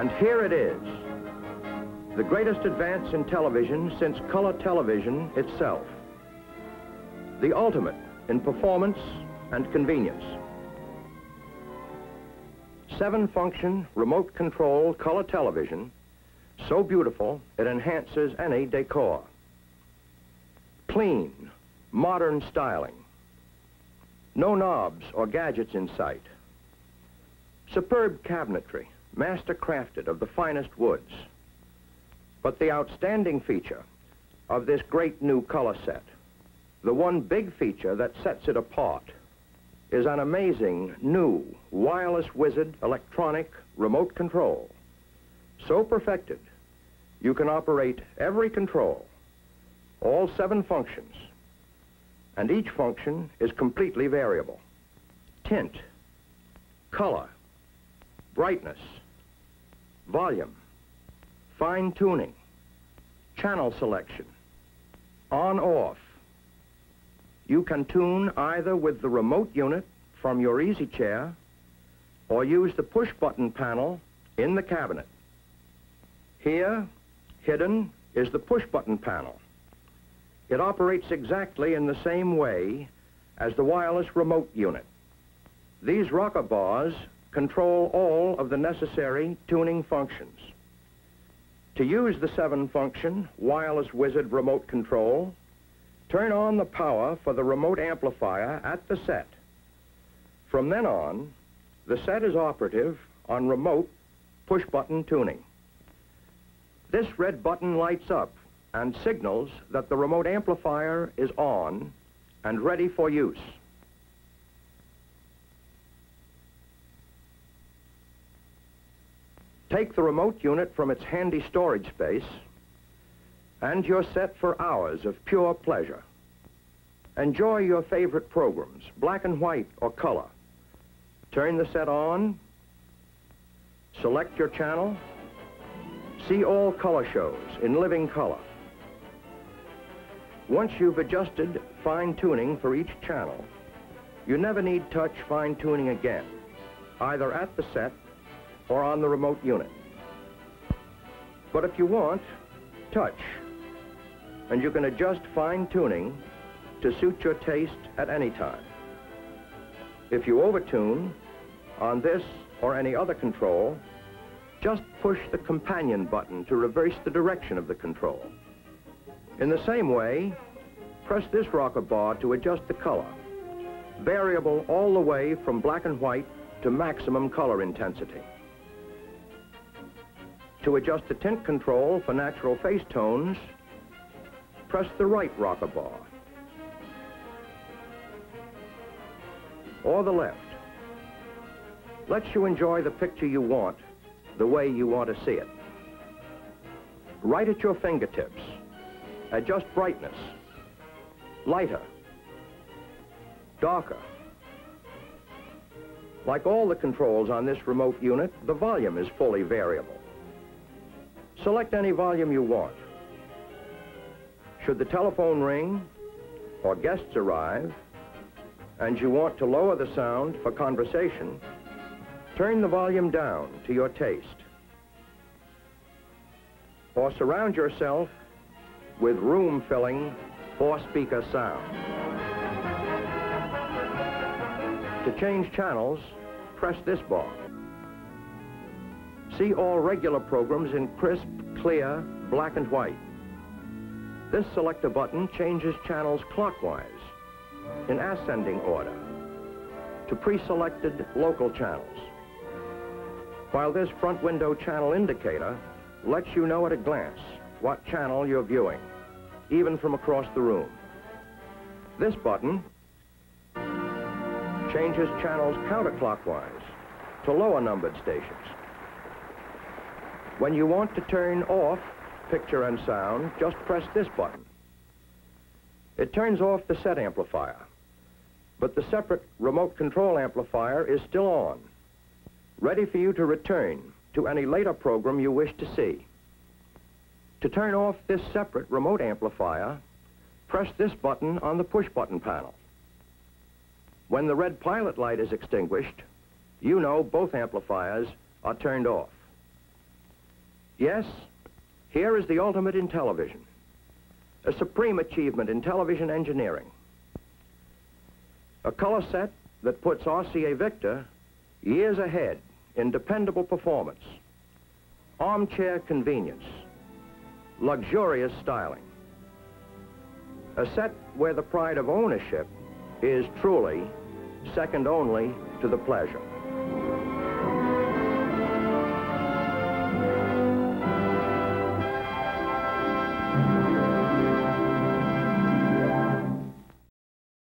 And here it is, the greatest advance in television since color television itself. The ultimate in performance and convenience. 7-function remote control color television, so beautiful it enhances any decor. Clean, modern styling. No knobs or gadgets in sight. Superb cabinetry, master crafted of the finest woods. But the outstanding feature of this great new color set, the one big feature that sets it apart, is an amazing new wireless wizard electronic remote control. So perfected, you can operate every control, all 7 functions, and each function is completely variable. Tint, color, brightness, volume, fine tuning, channel selection, on-off. You can tune either with the remote unit from your easy chair or use the push-button panel in the cabinet. Here, hidden, is the push-button panel. It operates exactly in the same way as the wireless remote unit. These rocker bars control all of the necessary tuning functions. To use the 7-function wireless wizard remote control, turn on the power for the remote amplifier at the set. From then on, the set is operative on remote push-button tuning. This red button lights up and signals that the remote amplifier is on and ready for use. Take the remote unit from its handy storage space, and you're set for hours of pure pleasure. Enjoy your favorite programs, black and white or color. Turn the set on, select your channel, see all color shows in living color. Once you've adjusted fine tuning for each channel, you never need touch fine tuning again, either at the set or on the remote unit. But if you want, touch, and you can adjust fine tuning to suit your taste at any time. If you overtune on this or any other control, just push the companion button to reverse the direction of the control. In the same way, press this rocker bar to adjust the color, variable all the way from black and white to maximum color intensity. To adjust the tint control for natural face tones, press the right rocker bar, or the left. Lets you enjoy the picture you want, the way you want to see it. Right at your fingertips, adjust brightness, lighter, darker. Like all the controls on this remote unit, the volume is fully variable. Select any volume you want. Should the telephone ring or guests arrive and you want to lower the sound for conversation, turn the volume down to your taste. Or surround yourself with room-filling 4-speaker sound. To change channels, press this bar. See all regular programs in crisp, clear, black and white. This selector button changes channels clockwise, in ascending order, to pre-selected local channels. While this front window channel indicator lets you know at a glance what channel you're viewing, even from across the room. This button changes channels counterclockwise to lower numbered stations. When you want to turn off picture and sound, just press this button. It turns off the set amplifier, but the separate remote control amplifier is still on, ready for you to return to any later program you wish to see. To turn off this separate remote amplifier, press this button on the push-button panel. When the red pilot light is extinguished, you know both amplifiers are turned off. Yes, here is the ultimate in television, a supreme achievement in television engineering. A color set that puts RCA Victor years ahead in dependable performance, armchair convenience, luxurious styling. A set where the pride of ownership is truly second only to the pleasure.